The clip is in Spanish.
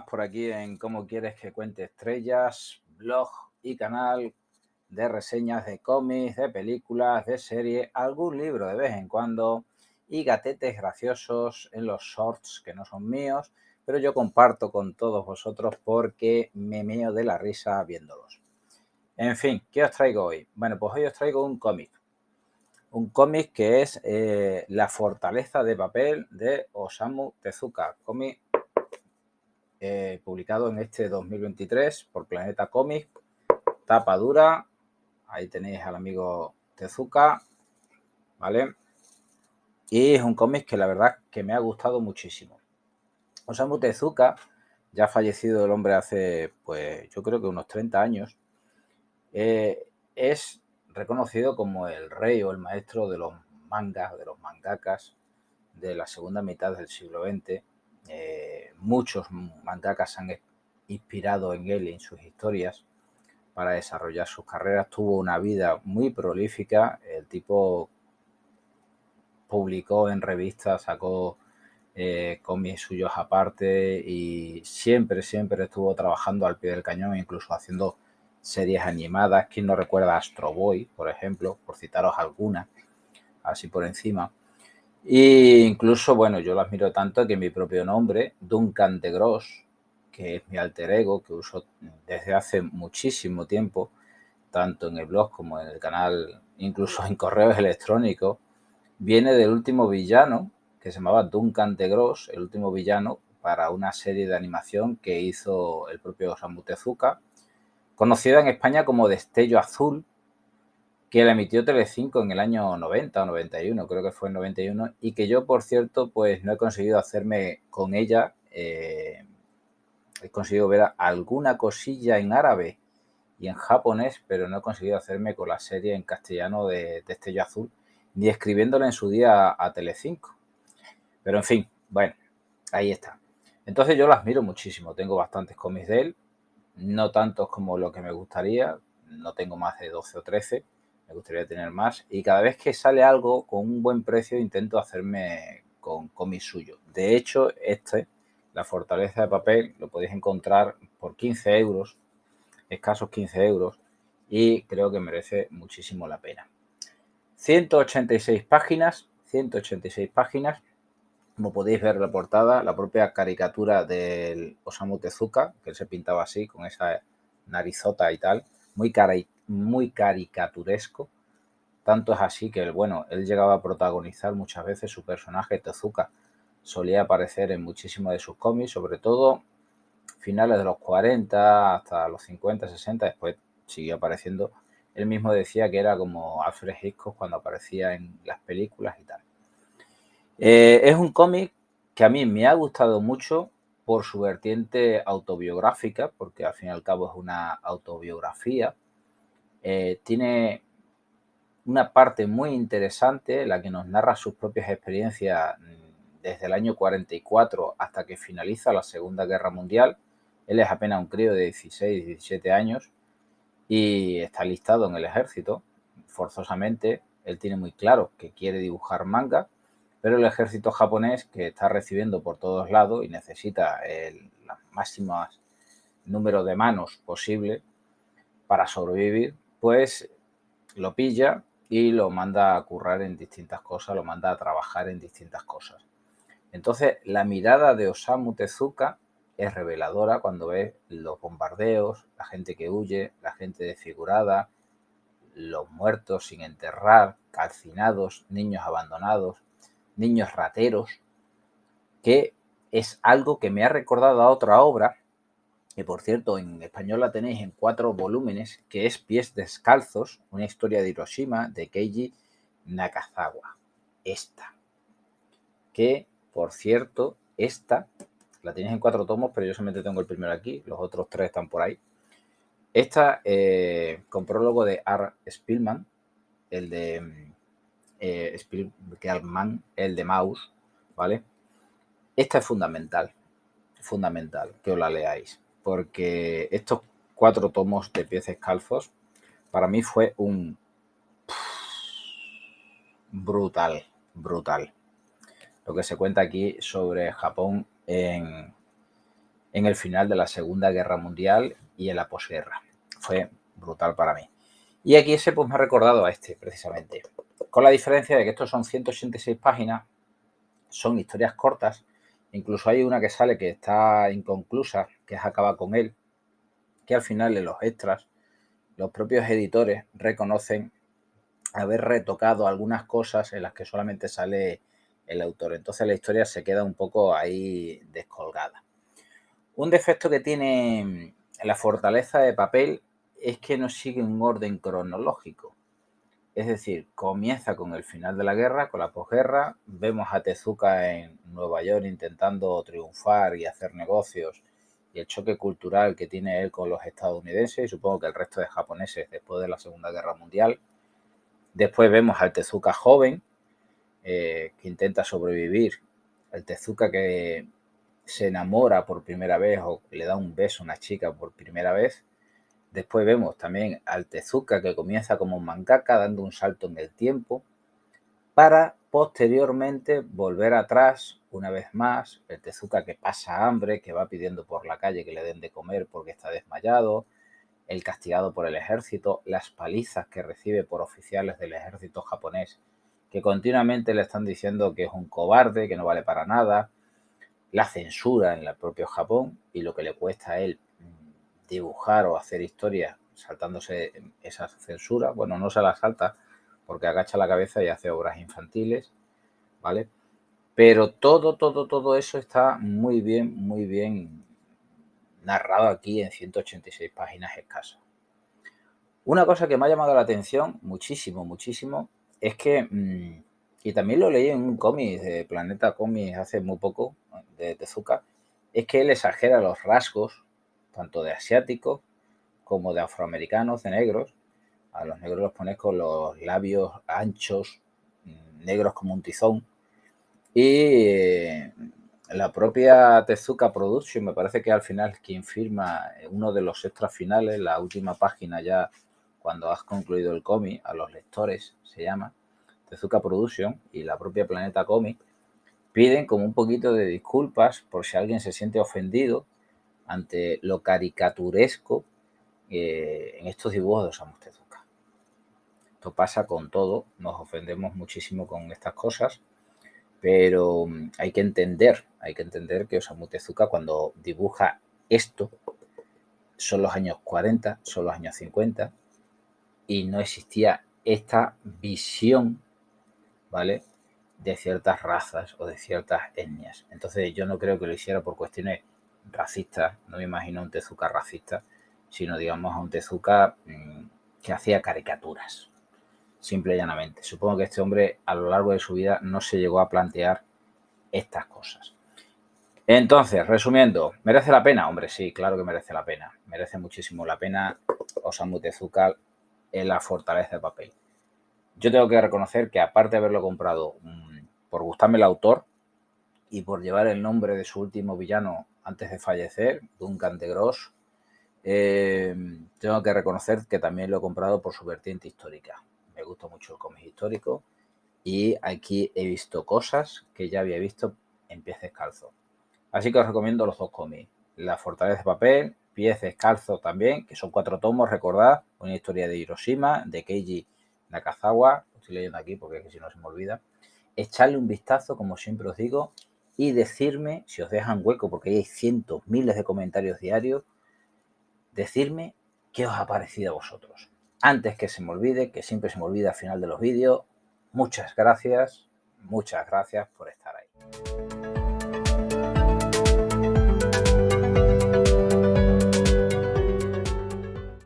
Por aquí en Cómo quieres que cuente estrellas, blog y canal de reseñas de cómics, de películas, de series, algún libro de vez en cuando y gatetes graciosos en los shorts que no son míos, pero yo comparto con todos vosotros porque me meo de la risa viéndolos. En fin, ¿qué os traigo hoy? Bueno, pues hoy os traigo un cómic. Un cómic que es La fortaleza de papel de Osamu Tezuka. Cómic publicado en este 2023 por Planeta Comics, tapa dura. Ahí tenéis al amigo Tezuka, ¿vale? Y es un cómic que la verdad que me ha gustado muchísimo. Osamu Tezuka, ya fallecido el hombre hace, pues yo creo que unos 30 años, es reconocido como el rey o el maestro de los mangas, de los mangakas de la segunda mitad del siglo XX. Muchos mangakas han inspirado en él y en sus historias para desarrollar sus carreras. Tuvo una vida muy prolífica. El tipo publicó en revistas, sacó cómics suyos aparte y siempre estuvo trabajando al pie del cañón, incluso haciendo series animadas. ¿Quién no recuerda Astro Boy, por ejemplo? Por citaros algunas, así por encima. E incluso, bueno, yo lo admiro tanto que mi propio nombre, Duncan de Gross, que es mi alter ego, que uso desde hace muchísimo tiempo, tanto en el blog como en el canal, incluso en correos electrónicos, viene del último villano, que se llamaba Duncan de Gross, el último villano para una serie de animación que hizo el propio Osamu Tezuka, conocida en España como Destello Azul, que la emitió Telecinco en el año 90 o 91, creo que fue en 91, y que yo, por cierto, pues no he conseguido hacerme con ella. He conseguido ver alguna cosilla en árabe y en japonés, pero no he conseguido hacerme con la serie en castellano de Destello Azul, ni escribiéndola en su día a Telecinco. Pero en fin, bueno, ahí está. Entonces yo lo admiro muchísimo, tengo bastantes cómics de él, no tantos como lo que me gustaría, no tengo más de 12 o 13, me gustaría tener más, y cada vez que sale algo con un buen precio intento hacerme con cómics suyos. De hecho, La fortaleza de papel, lo podéis encontrar por 15 euros, escasos 15 euros, y creo que merece muchísimo la pena. 186 páginas, 186 páginas. Como podéis ver en la portada, la propia caricatura del Osamu Tezuka, que él se pintaba así, con esa narizota y tal, muy caricaturesco. Tanto es así que, bueno, él llegaba a protagonizar muchas veces su personaje Tezuka. Solía aparecer en muchísimos de sus cómics, sobre todo finales de los 40 hasta los 50, 60, después siguió apareciendo. Él mismo decía que era como Alfred Hitchcock cuando aparecía en las películas y tal. Es un cómic que a mí me ha gustado mucho por su vertiente autobiográfica, porque al fin y al cabo es una autobiografía. Tiene una parte muy interesante en la que nos narra sus propias experiencias desde el año 44 hasta que finaliza la Segunda Guerra Mundial. Él es apenas un crío de 16, 17 años y está listado en el ejército, forzosamente. Él tiene muy claro que quiere dibujar manga, pero el ejército japonés, que está recibiendo por todos lados y necesita el máximo número de manos posible para sobrevivir, pues lo pilla y lo manda a currar en distintas cosas, lo manda a trabajar en distintas cosas. Entonces, la mirada de Osamu Tezuka es reveladora cuando ves los bombardeos, la gente que huye, la gente desfigurada, los muertos sin enterrar, calcinados, niños abandonados, niños rateros, que es algo que me ha recordado a otra obra, que por cierto en español la tenéis en 4 volúmenes, que es Pies Descalzos, una historia de Hiroshima, de Keiji Nakazawa. Esta, que por cierto, esta la tenéis en 4 tomos, pero yo solamente tengo el primero aquí, los otros 3 están por ahí. Esta, con prólogo de Art Spiegelman, el de Spiegelman, el de Maus, ¿vale? Esta es fundamental que os la leáis, porque estos 4 tomos de Pies Descalzos para mí fue un brutal. Lo que se cuenta aquí sobre Japón en en el final de la Segunda Guerra Mundial y en la posguerra. Fue brutal para mí. Y aquí ese pues me ha recordado a este, precisamente. Con la diferencia de que estos son 186 páginas, son historias cortas. Incluso hay una que sale que está inconclusa, que es Acaba con él, que al final en los extras, los propios editores reconocen haber retocado algunas cosas en las que solamente sale el autor. Entonces la historia se queda un poco ahí descolgada. Un defecto que tiene la Fortaleza de Papel es que no sigue un orden cronológico. Es decir, comienza con el final de la guerra, con la posguerra, vemos a Tezuka en Nueva York intentando triunfar y hacer negocios y el choque cultural que tiene él con los estadounidenses y supongo que el resto de japoneses después de la Segunda Guerra Mundial. Después vemos al Tezuka joven que intenta sobrevivir, el Tezuka que se enamora por primera vez o le da un beso a una chica por primera vez. Después vemos también al Tezuka que comienza como un mangaka dando un salto en el tiempo para posteriormente volver atrás una vez más, el Tezuka que pasa hambre, que va pidiendo por la calle que le den de comer porque está desmayado, el castigado por el ejército, las palizas que recibe por oficiales del ejército japonés que continuamente le están diciendo que es un cobarde, que no vale para nada, la censura en el propio Japón y lo que le cuesta a él dibujar o hacer historias saltándose esa censura. Bueno, no se la salta porque agacha la cabeza y hace obras infantiles, ¿vale? Pero todo eso está muy bien narrado aquí en 186 páginas escasas. Una cosa que me ha llamado la atención muchísimo, es que, y también lo leí en un cómic de Planeta Cómics hace muy poco, de Tezuka, es que él exagera los rasgos, tanto de asiáticos como de afroamericanos, de negros. A los negros los pones con los labios anchos, negros como un tizón. Y la propia Tezuka Production, me parece que al final quien firma uno de los extras finales, la última página ya cuando has concluido el cómic, a los lectores se llama, Tezuka Production y la propia Planeta Comic, piden como un poquito de disculpas por si alguien se siente ofendido ante lo caricaturesco en estos dibujos de Osamu Tezuka. Esto pasa con todo, nos ofendemos muchísimo con estas cosas, pero hay que entender que Osamu Tezuka cuando dibuja esto son los años 40, son los años 50 y no existía esta visión, ¿vale?, de ciertas razas o de ciertas etnias. Entonces yo no creo que lo hiciera por cuestiones racistas, no me imagino un Tezuka racista, sino digamos a un Tezuka que hacía caricaturas, simple y llanamente. Supongo que este hombre a lo largo de su vida no se llegó a plantear estas cosas. Entonces, resumiendo, ¿merece la pena? Hombre, sí, claro que merece la pena. Merece muchísimo la pena Osamu Tezuka en La Fortaleza de Papel. Yo tengo que reconocer que aparte de haberlo comprado por gustarme el autor y por llevar el nombre de su último villano antes de fallecer, Duncan de Gross, tengo que reconocer que también lo he comprado por su vertiente histórica. Me gusta mucho el cómic histórico y aquí he visto cosas que ya había visto en Pies Descalzos. Así que os recomiendo los dos cómics. La Fortaleza de Papel, Pies Descalzos también, que son 4 tomos, recordad, una historia de Hiroshima, de Keiji Nakazawa, lo estoy leyendo aquí porque es que si no se me olvida. Echarle un vistazo, como siempre os digo, y decirme, si os dejan hueco, porque hay cientos, miles de comentarios diarios, decirme qué os ha parecido a vosotros. Antes que se me olvide, que siempre se me olvida al final de los vídeos, muchas gracias por estar ahí.